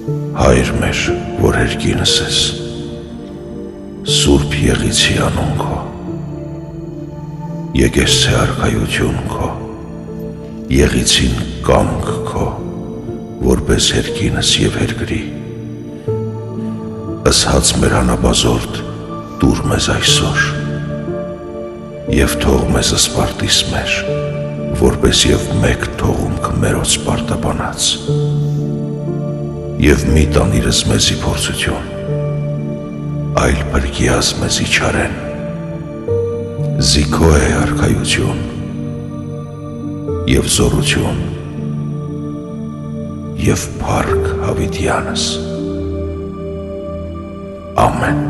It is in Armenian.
Հայր մեր, որ երկինս ես, Սուրբ եղիցի անուն քո, եկեղեցի արքայություն քո, եղիցին կամք քո, որպես երկինս և երկրի, ըսհաց մեր անաբազորդ տուր մեզ այսօր, և թող մեզ սպարտիս մեր, որպես և մեկ թողումք մերոց պարտաբանած, և մի տանիրս մեզի փորձություն, այլ փրկիաս մեզի չարեն, զիքո է արքայություն և զորություն և փառք հավիտյանս, ամեն։